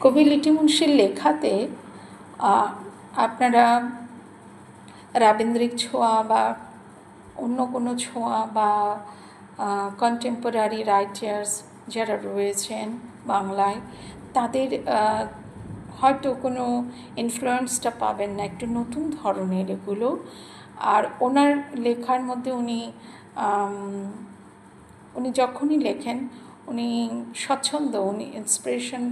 কবি লিটি মুন্সির লেখাতে আপনারা রাবীন্দ্রিক ছোঁয়া বা অন্য কোনো ছোঁয়া বা কন্টেম্পোরারি রাইটার্স যারা রয়েছেন বাংলায় তাদের হয়তো কোনো ইনফ্লুয়েন্সটা পাবেন না, একটু নতুন ধরনের এগুলো। আর ওনার লেখার মধ্যে উনি যখনই লেখেন উনি স্বচ্ছন্দ, উনি ইন্সপিরেশন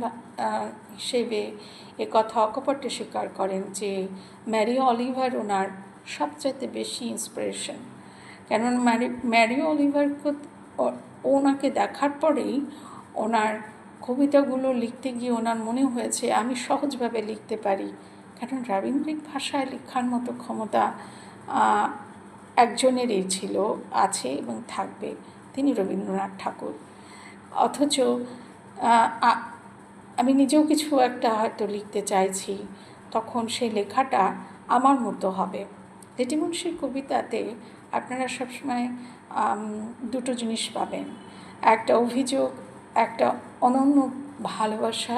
হিসেবে এ কথা অকপটে স্বীকার করেন যে ম্যারি অলিভার ওনার সবচাইতে বেশি ইন্সপিরেশন। কেননা ম্যারি অলিভারকে ওনাকে দেখার পরেই ওনার কবিতাগুলো লিখতে গিয়ে ওনার মনে হয়েছে আমি সহজভাবে লিখতে পারি, কারণ রাবীন্দ্রিক ভাষায় লেখার মতো ক্ষমতা একজনেরই ছিল, আছে এবং থাকবে, তিনি রবীন্দ্রনাথ ঠাকুর। অথচ আমি নিজেও কিছু একটা হয়তো লিখতে চাইছি, তখন সেই লেখাটা আমার মতো হবে। লিটি মুন্সির কবিতাতে আপনারা সবসময় দুটো জিনিস পাবেন, একটা অভিযোগ, একটা অনন্য ভালোবাসা,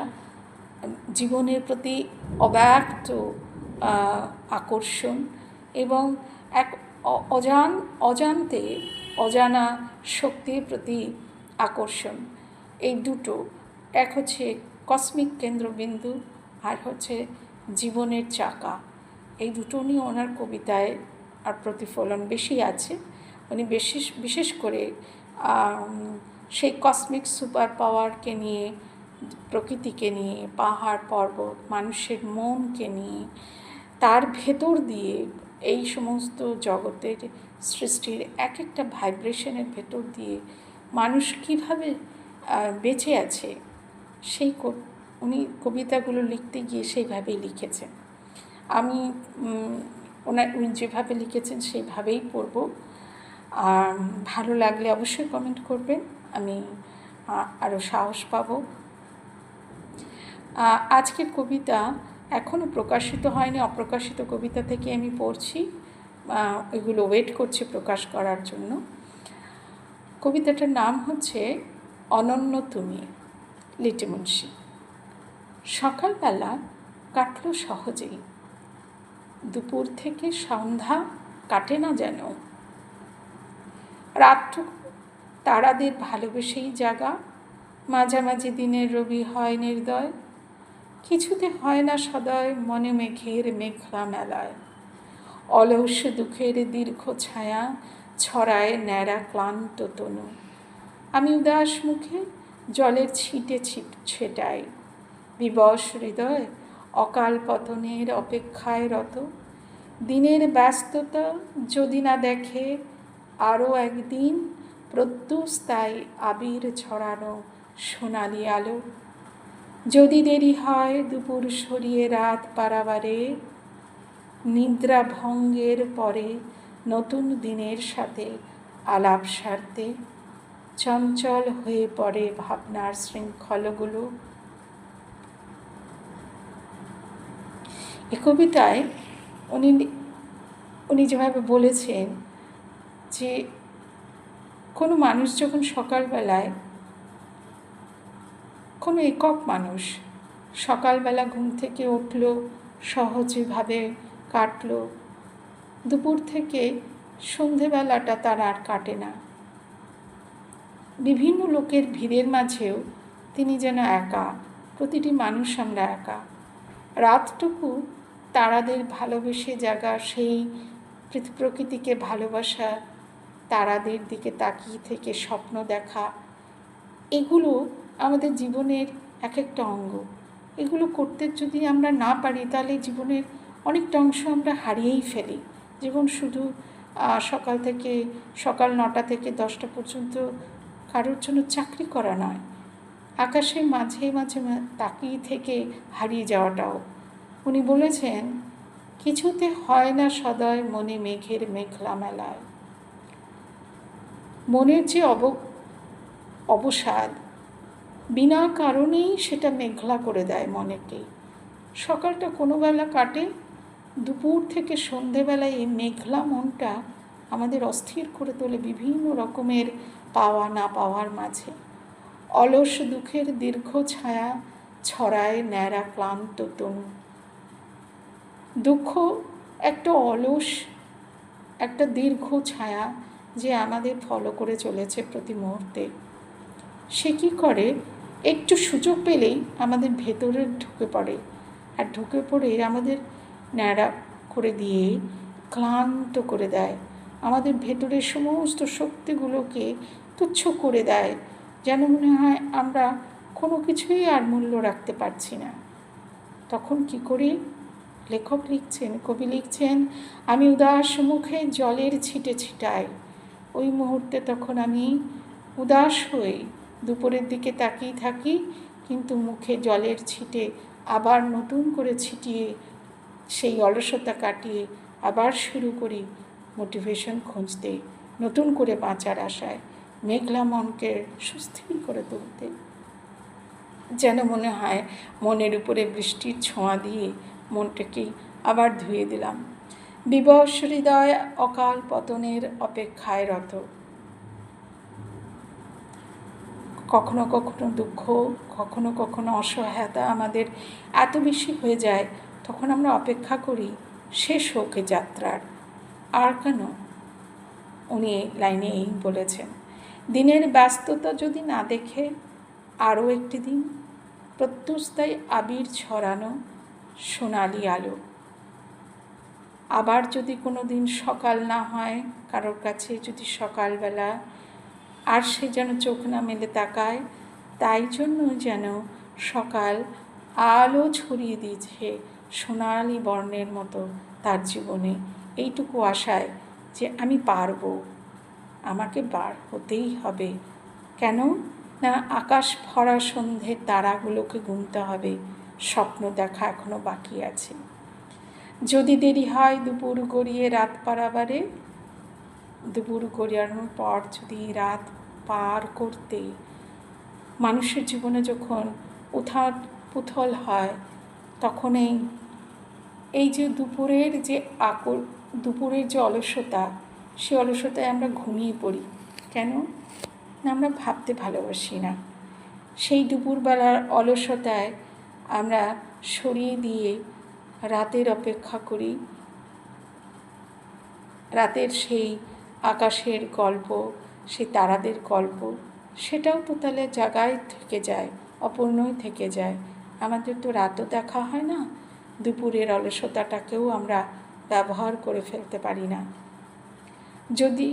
জীবনের প্রতি অব্যক্ত আকর্ষণ এবং এক অজানা শক্তির প্রতি আকর্ষণ। এই দুটো, এক হচ্ছে কসমিক কেন্দ্রবিন্দু আর হচ্ছে জীবনের চাকা। এই দুটো নিয়ে ওনার কবিতায় আর প্রতিফলন বেশি আছে। উনি বিশেষ করে সেই কসমিক সুপার পাওয়ারকে নিয়ে, প্রকৃতিকে নিয়ে, পাহাড় পর্বত, মানুষের মনকে নিয়ে, তার ভেতর দিয়ে এই সমস্ত জগতের সৃষ্টির এক একটা ভাইব্রেশনের ভেতর দিয়ে মানুষ কীভাবে বেঁচে আছে, সেই উনি কবিতাগুলো লিখতে গিয়ে সেইভাবেই লিখেছেন। আমি উনি যেভাবে লিখেছেন সেইভাবেই পড়ব। আর ভালো লাগলে অবশ্যই কমেন্ট করবেন, আমি আরও সাহস পাব। আজকের কবিতা এখনও প্রকাশিত হয়নি, অপ্রকাশিত কবিতা থেকে আমি পড়ছি, এগুলো ওয়েট করছি প্রকাশ করার জন্য। কবিতাটার নাম হচ্ছে অনন্য তুমি, লিটি মুন্সি। সকালবেলা কাটল সহজেই, দুপুর থেকে সন্ধ্যা কাটে না যেন। রাতটুকু তারাদের ভালোবেসেই জাগা, মাঝামাঝি দিনের রবি হয় নির্দয়, কিছুতে হয় না সদয় মনে মেঘের মেঘলা মেলায়। অলস দুঃখের দীর্ঘ ছায়া ছড়ায় ন্যাড়া ক্লান্ত তনু, আমি উদাস মুখে জলের ছিটে ছেটাই, বিবশ হৃদয় অকাল পতনের অপেক্ষায় রত। দিনের ব্যস্ততা যদি না দেখে আরও একদিন, প্রত্যুষ তাই আবির ছড়ানো সোনালি আলো। যদি দেরি হয় দুপুর সরিয়ে রাত পারাবারে, নিদ্রা ভঙ্গের পরে নতুন দিনের সাথে আলাপ সারতে চঞ্চল হয়ে পড়ে ভাবনার শৃঙ্খলগুলো। এই কবিতায় উনি যেভাবে বলেছেন যে কোনো মানুষ যখন সকালবেলায়, কোনো একক মানুষ সকালবেলা ঘুম থেকে উঠল, সহজভাবে কাটল, দুপুর থেকে সন্ধেবেলাটা তার আর কাটে না। বিভিন্ন লোকের ভিড়ের মাঝেও তিনি যেন একা, প্রতিটি মানুষ আমরা একা। রাতটুকু তারাদের ভালোবেসে জাগা, সেই প্রকৃতিকে ভালোবাসা, তারাদের দিকে তাকিয়ে থেকে স্বপ্ন দেখা, এগুলো আমাদের জীবনের এক একটা অঙ্গ। এগুলো করতে যদি আমরা না পারি তাহলে জীবনের অনেকটা অংশ আমরা হারিয়েই ফেলি। জীবন শুধু সকাল 9টা থেকে 10টা পর্যন্ত কারোর জন্য চাকরি করা নয়, আকাশের মাঝে মাঝে তাকিয়ে থেকে হারিয়ে যাওয়াটাও। উনি বলেছেন কিছুতে হয় না সদয় মনে মেঘের মেঘলা মেলায়। মনের যে অবসাদ বিনা কারণেই সেটা মেঘলা করে দেয় মনেকে। সকালটা কোনো বেলা কাটে, দুপুর থেকে সন্ধেবেলায় এই মেঘলা মনটা আমাদের অস্থির করে তোলে বিভিন্ন রকমের পাওয়া না পাওয়ার মাঝে। অলস দুঃখের দীর্ঘ ছায়া ছড়ায় ন্যাড়া ক্লান্ত তনু। দুঃখ একটা অলস, একটা দীর্ঘ ছায়া যে আমাদের ফলো করে চলেছে প্রতি মুহূর্তে। সে কী করে, একটু সুযোগ পেলেই আমাদের ভেতরে ঢুকে পড়ে, আর ঢুকে পড়ে আমাদের ন্যাড়া করে দিয়ে ক্লান্ত করে দেয়, আমাদের ভেতরের সমস্ত শক্তিগুলোকে তুচ্ছ করে দেয়, যেন মনে হয় আমরা কোনো কিছুই আর মূল্য রাখতে পারছি না। তখন কি করি? লেখক লিখছেন, কবি লিখছেন, আমি উদাস মুখে জলের ছিটে ছিটাই। ওই মুহূর্তে তখন আমি উদাস হয়ে দুপুরের দিকে তাকিয়ে থাকি, কিন্তু মুখে জলের ছিটে আবার নতুন করে ছিটিয়ে সেই অলসতা কাটিয়ে আবার শুরু করি মোটিভেশন খুঁজতে, নতুন করে বাঁচার আশায় মেঘলা মনকে সুস্থির করে তুলতে। যেন মনে হয় মনের উপরে বৃষ্টির ছোঁয়া দিয়ে মনটাকে আবার ধুয়ে দিলাম। বিবশ হৃদয় অকাল পতনের অপেক্ষায় রত। কখনো কখনো দুঃখ, কখনো কখনো অসহায়তা আমাদের এত বেশি হয়ে যায়, তখন আমরা অপেক্ষা করি শেষ হোক এ যাত্রার। আর কেন? উনি লাইনে এই বলেছেন, দিনের ব্যস্ততা যদি না দেখে আরও একটি দিন, প্রত্যুষতায় আবির ছড়ানো সোনালি আলো। আবার যদি কোনো দিন সকাল না হয় কারোর কাছে, যদি সকালবেলা আর সে যেন চোখ না মেলে তাকায়, তাই জন্য যেন সকাল আলো ছড়িয়ে দিয়েছে সোনালি বর্ণের মতো তার জীবনে, এইটুকু আশায় যে আমি পারবো, আমাকে বার হতেই হবে। কেন না? আকাশ ভরা সন্ধ্যের তারাগুলোকে গুনতে হবে, স্বপ্ন দেখা এখনো বাকি আছে। যদি দেরি হয় দুপুর গড়িয়ে রাত পারাবারে, দুপুর গড়িয়ানোর পর যদি রাত পার করতে মানুষের জীবনে যখন উথাল পুথল হয়, তখন এই যে দুপুরের যে দুপুরের যে অলসতা, সে অলসতায় আমরা ঘুমিয়ে পড়ি। কেন না? আমরা ভাবতে ভালোবাসি না। সেই দুপুরবেলার অলসতায় আমরা সরিয়ে দিয়ে রাতের অপেক্ষা করি, রাতের সেই আকাশের গল্প, সেই তারাদের গল্প, সেটাও তো তাহলে জায়গায় থেকে যায়, অপূর্ণই থেকে যায়। আমাদের তো রাতও দেখা হয় না, দুপুরের অলসতাটাকেও আমরা ব্যবহার করে ফেলতে পারি না। যদি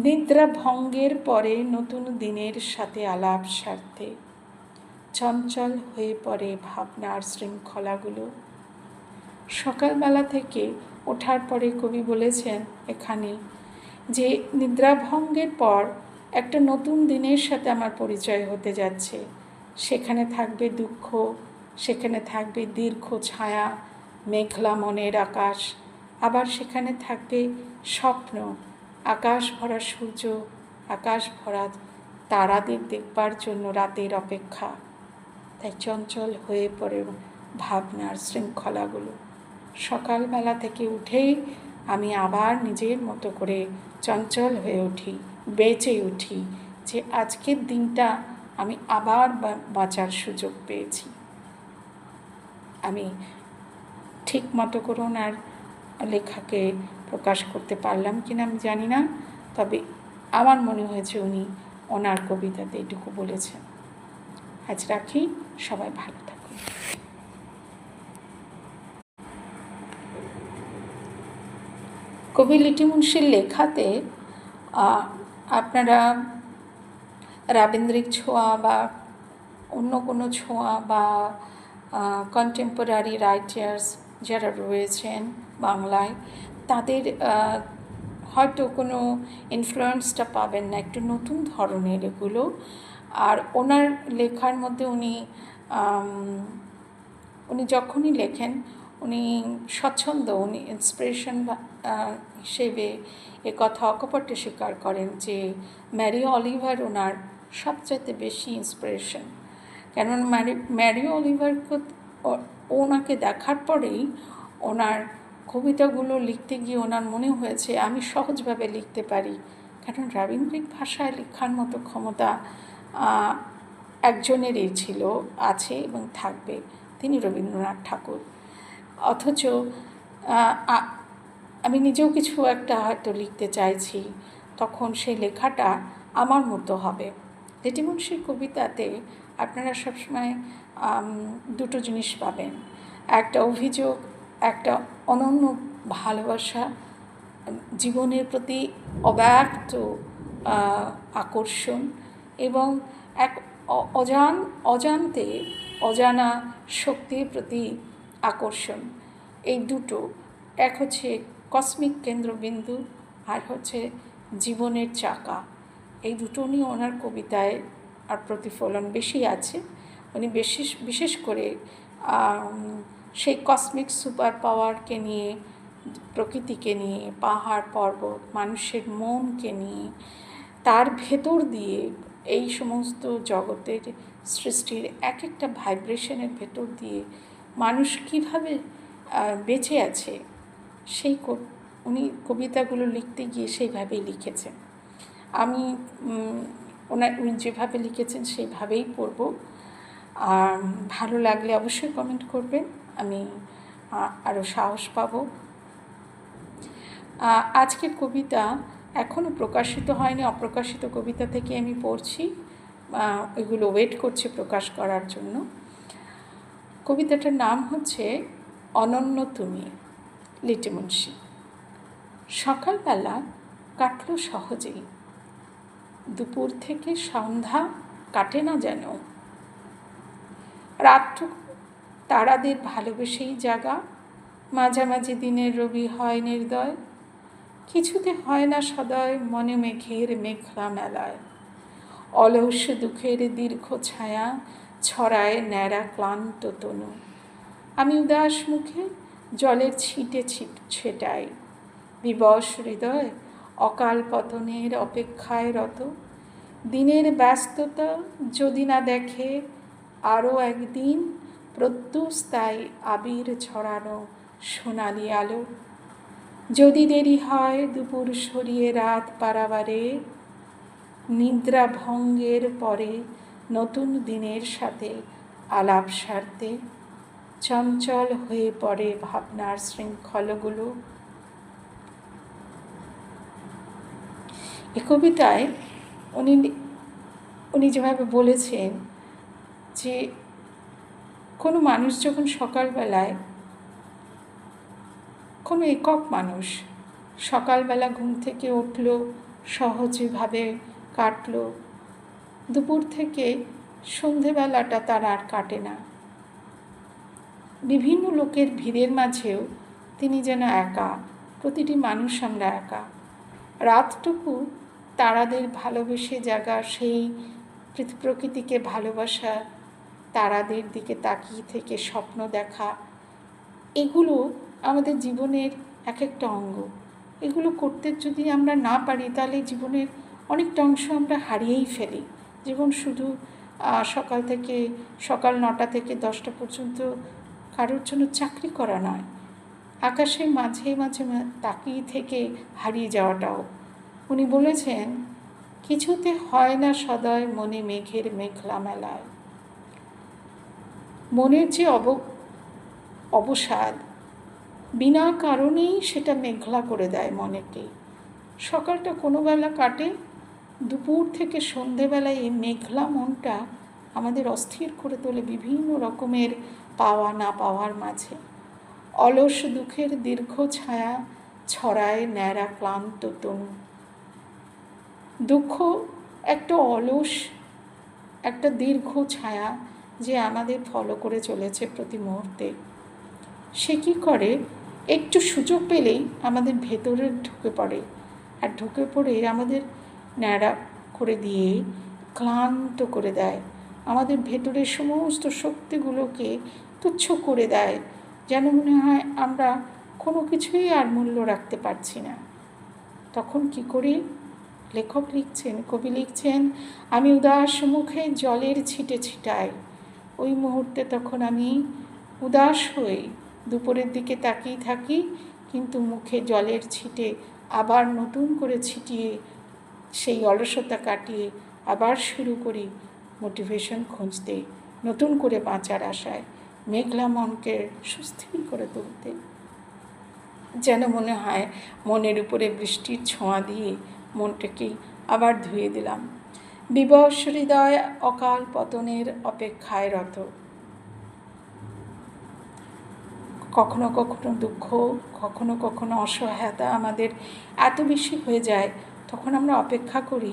নিদ্রা ভঙ্গের পরে নতুন দিনের সাথে আলাপ স্বার্থে চঞ্চল হয়ে পড়ে ভাবনার শৃঙ্খলাগুলো। সকালবেলা থেকে ওঠার পরে কবি বলেছেন এখানে যে নিদ্রাভঙ্গের পর একটা নতুন দিনের সাথে আমার পরিচয় হতে যাচ্ছে। সেখানে থাকবে দুঃখ, সেখানে থাকবে দীর্ঘ ছায়া, মেঘলা মনের আকাশ, আবার সেখানে থাকবে স্বপ্ন, আকাশ ভরা সূর্য, আকাশ ভরা তারাদের দেখবার জন্য রাতের অপেক্ষা। তাই চঞ্চল হয়ে পড়ে ভাবনার শৃঙ্খলাগুলো। সকালবেলা থেকে উঠেই আমি আবার নিজের মতো করে চঞ্চল হয়ে উঠি, বেঁচে উঠি, যে আজকের দিনটা আমি আবার বাঁচার সুযোগ পেয়েছি। আমি ঠিক মতো করে ওনার লেখাকে প্রকাশ করতে পারলাম কিনা আমি জানি না, তবে আমার মনে হয়েছে উনি ওনার কবিতাতে এটুকু বলেছেন। আজ রাখি, সবাই ভালো থাকুন। কবি লিটি মুন্সির লেখাতে আপনারা রাবীন্দ্রিক ছোঁয়া বা অন্য কোনো ছোঁয়া বা কন্টেম্পোরারি রাইটার্স যারা রয়েছেন বাংলায়, তাদের হয়তো কোনো ইনফ্লুয়েন্সটা পাবেন না, একটু নতুন ধরনের এগুলো। আর ওনার লেখার মধ্যে উনি যখনই লেখেন উনি স্বচ্ছন্দ, উনি ইন্সপিরেশন হিসেবে এ কথা অকপটে স্বীকার করেন যে ম্যারি অলিভার ওনার সবচাইতে বেশি ইন্সপিরেশন। কেননা ম্যারি অলিভারকে ওনাকে দেখার পরেই ওনার কবিতাগুলো লিখতে গিয়ে ওনার মনে হয়েছে আমি সহজভাবে লিখতে পারি, কারণ রাবীন্দ্রিক ভাষায় লেখার মতো ক্ষমতা একজনেরই ছিল, আছে এবং থাকবে, তিনি রবীন্দ্রনাথ ঠাকুর। অথচ আমি নিজেও কিছু একটা হয়তো লিখতে চাইছি, তখন সেই লেখাটা আমার মতো হবে। লেটি মুন্সির কবিতাতে আপনারা সবসময় দুটো জিনিস পাবেন, একটা অভিযোগ, একটা অনন্য ভালোবাসা, জীবনের প্রতি অব্যক্ত আকর্ষণ এবং এক অজান্তে অজানা শক্তির প্রতি আকর্ষণ। এই দুটো, এক হচ্ছে কসমিক কেন্দ্রবিন্দু আর হচ্ছে জীবনের চাকা। এই দুটো নিয়ে ওনার কবিতায় আর প্রতিফলন বেশি আছে। উনি বিশেষ করে সেই কসমিক সুপার পাওয়ারকে নিয়ে, প্রকৃতিকে নিয়ে, পাহাড় পর্বত, মানুষের মনকে নিয়ে, তার ভেতর দিয়ে এই সমস্ত জগতের সৃষ্টির এক একটা ভাইব্রেশনের ভেতর দিয়ে মানুষ কীভাবে বেঁচে আছে, সেই উনি কবিতাগুলো লিখতে গিয়ে সেইভাবেই লিখেছেন। আমি উনি যেভাবে লিখেছেন সেইভাবেই পড়ব। আর ভালো লাগলে অবশ্যই কমেন্ট করবেন, আমি আরও সাহস পাব। আজকের কবিতা এখনও প্রকাশিত হয়নি, অপ্রকাশিত কবিতা থেকে আমি পড়ছি, এগুলো ওয়েট করছে প্রকাশ করার জন্য। কবিতাটার নাম হচ্ছে অনন্য তুমি, লিটি মুন্সি। সকালবেলা কাটল সহজেই, দুপুর থেকে সন্ধ্যা কাটে না যেন। রাতটুকু তারাদের ভালোবেসেই জাগা, মাঝামাঝি দিনের রবি হয় নির্দয়, কিছুতে হয় না সদয় মনে মেঘের মেঘলা মেলায়। অলস দুঃখের দীর্ঘ ছায়া ছড়ায় ন্যাড়া ক্লান্ত তনু, আমি উদাস মুখে জলের ছিটে ছেটাই। বিবশ হৃদয় অকাল পতনের অপেক্ষায় রত, দিনের ব্যস্ততা যদি না দেখে আরও একদিন প্রত্যুষ তাই আবির ছড়ানো সোনালি আলো। যদি দেরি হয় দুপুর সরিয়ে রাত পারাবারে, নিদ্রা ভঙ্গের পরে নতুন দিনের সাথে আলাপ সারতে চঞ্চল হয়ে পড়ে ভাবনার শৃঙ্খলগুলো। এই কবিতায় উনি যেভাবে বলেছেন যে কোনো মানুষ যখন সকালবেলায়, কোনো একক মানুষ সকালবেলা ঘুম থেকে উঠল, সহজভাবে কাটল, দুপুর থেকে সন্ধেবেলাটা তার আর কাটে না। বিভিন্ন লোকের ভিড়ের মাঝেও তিনি যেন একা, প্রতিটি মানুষ আমরা একা। রাতটুকু তারাদের ভালোবেসে জাগা, সেই প্রকৃতিকে ভালোবাসা, তারাদের দিকে তাকিয়ে থেকে স্বপ্ন দেখা, এগুলো আমাদের জীবনের এক একটা অঙ্গ। এগুলো করতে যদি আমরা না পারি তাহলে জীবনের অনেকটা অংশ আমরা হারিয়েই ফেলি। জীবন শুধু সকাল 9টা থেকে 10টা পর্যন্ত কারোর জন্য চাকরি করা নয়, আকাশের মাঝে মাঝে তাকিয়ে থেকে হারিয়ে যাওয়াটাও। উনি বলেছেন কিছুতে হয় না সদয় মনে মেঘের মেঘলা মেলায়। মনের যে অবসাদ বিনা কারণেই সেটা মেঘলা করে দেয় মনেকে। সকালটা কোনো বেলা কাটে, দুপুর থেকে সন্ধেবেলায় এই মেঘলা মনটা আমাদের অস্থির করে তোলে বিভিন্ন রকমের পাওয়া না পাওয়ার মাঝে। অলস দুঃখের দীর্ঘ ছায়া ছড়ায় ন্যাড়া ক্লান্ত তনু। দুঃখ একটা অলস, একটা দীর্ঘ ছায়া যে আমাদের ফলো করে চলেছে প্রতি মুহূর্তে। সে কী করে, একটু সুযোগ পেলেই আমাদের ভেতরে ঢুকে পড়ে, আর ঢুকে পড়ে আমাদের ন্যাড়া করে দিয়ে ক্লান্ত করে দেয়, আমাদের ভেতরের সমস্ত শক্তিগুলোকে তুচ্ছ করে দেয়, যেন মনে হয় আমরা কোনো কিছুই আর মূল্য রাখতে পারছি না। তখন কি করি? লেখক লিখছেন, কবি লিখছেন, আমি উদাস মুখে জলের ছিটে ছিটাই। ওই মুহূর্তে তখন আমি উদাস হই, দুপুরের দিকে তাকিয়ে থাকি, কিন্তু মুখে জলের ছিটে আবার নতুন করে ছিটিয়ে সেই অলসতা কাটিয়ে আবার শুরু করি মোটিভেশন খুঁজতে, নতুন করে বাঁচার আশায় মেঘলা মনকে সুস্থির করে তুলতে। যেন মনে হয় মনের উপরে বৃষ্টির ছোঁয়া দিয়ে মনটাকেই আবার ধুয়ে দিলাম। বিবশ হৃদয় অকাল পতনের অপেক্ষায় রত। কখনো কখনো দুঃখ, কখনো কখনো অসহায়তা আমাদের এত বেশি হয়ে যায়, তখন আমরা অপেক্ষা করি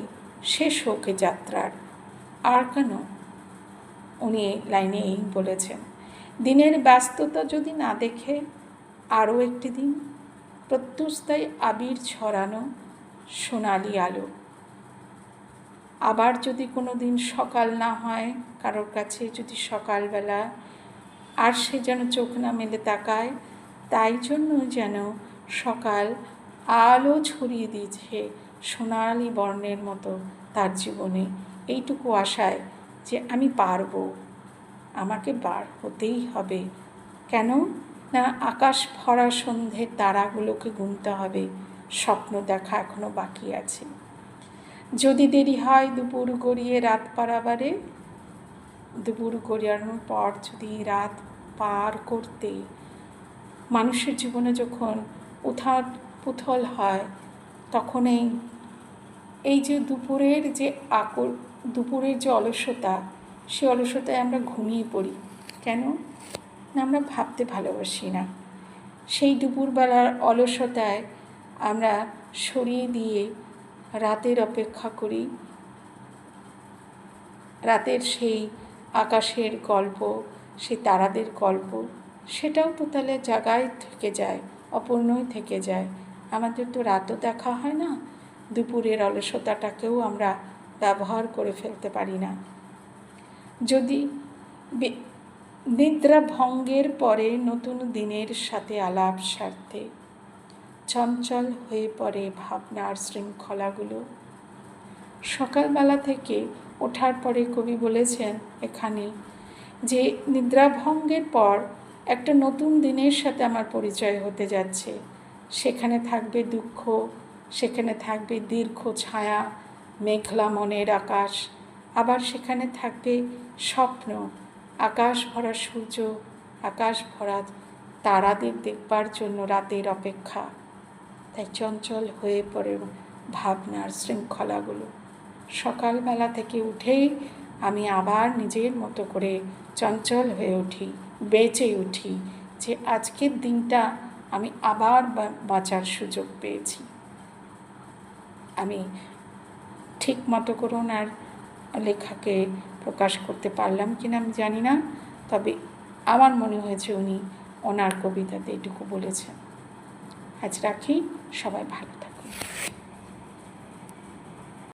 শেষ হোক এ যাত্রার। আর কেন? উনি লাইনে এই বলেছেন, দিনের ব্যস্ততা যদি না দেখে আরও একটি দিন, প্রত্যুষতায় আবির ছড়ানো সোনালি আলো। আবার যদি কোনো দিন সকাল না হয় কারোর কাছে, যদি সকালবেলা আর সে যেন চোখ না মেলে তাকায়, তাই জন্য যেন সকাল আলো ছড়িয়ে দিয়েছে সোনালি বর্ণের মতো তার জীবনে, এইটুকু আশায় যে আমি পারবো, আমাকে বার হতেই হবে। কেন না, আকাশ ভরা সন্ধ্যের তারাগুলোকে গুনতে হবে, স্বপ্ন দেখা এখনো বাকি আছে। যদি দেরি হয় দুপুর গড়িয়ে রাত পারাবারে, দুপুর গড়িয়ানোর পর যদি রাত পার করতে মানুষের জীবনে যখন উথাল পুথল হয়, তখন এই যে দুপুরের যে দুপুরের যে অলসতা, সে অলসতায় আমরা ঘুমিয়ে পড়ি। কেন না, আমরা ভাবতে ভালোবাসি না। সেই দুপুরবেলার অলসতায় আমরা সরিয়ে দিয়ে রাতের অপেক্ষা করি, রাতের সেই আকাশের গল্প, সেই তারাদের গল্প, সেটাও তো তাহলে জায়গায় থেকে যায়, অপূর্ণই থেকে যায়। আমাদের তো রাতও দেখা হয় না, দুপুরের অলসতাটাকেও আমরা ব্যবহার করে ফেলতে পারি না। যদি নিদ্রা ভঙ্গের পরে নতুন দিনের সাথে আলাপ সারতে চঞ্চল হয়ে পড়ে ভাবনার শৃঙ্খলাগুলো। সকালবেলা থেকে ওঠার পরে কবি বলেছেন এখানে যে নিদ্রাভঙ্গের পর একটা নতুন দিনের সাথে আমার পরিচয় হতে যাচ্ছে। সেখানে থাকবে দুঃখ, সেখানে থাকবে দীর্ঘ ছায়া, মেঘলা মনের আকাশ, আবার সেখানে থাকবে স্বপ্ন, আকাশ ভরা সূর্য, আকাশ ভরা তারাদের দেখবার জন্য রাতের অপেক্ষা। তাই চঞ্চল হয়ে পড়ে ভাবনার শৃঙ্খলাগুলো। সকালবেলা থেকে উঠেই আমি আবার নিজের মতো করে চঞ্চল হয়ে উঠি, বেঁচে উঠি, যে আজকের দিনটা আমি আবার বাঁচার সুযোগ পেয়েছি। আমি ঠিক মতো করে ওনার লেখাকে প্রকাশ করতে পারলাম কিনা আমি জানি না, তবে আমার মনে হয়েছে উনি ওনার কবিতাতে এটুকু বলেছেন। আজ রাখি, সবাই ভালো থাকে।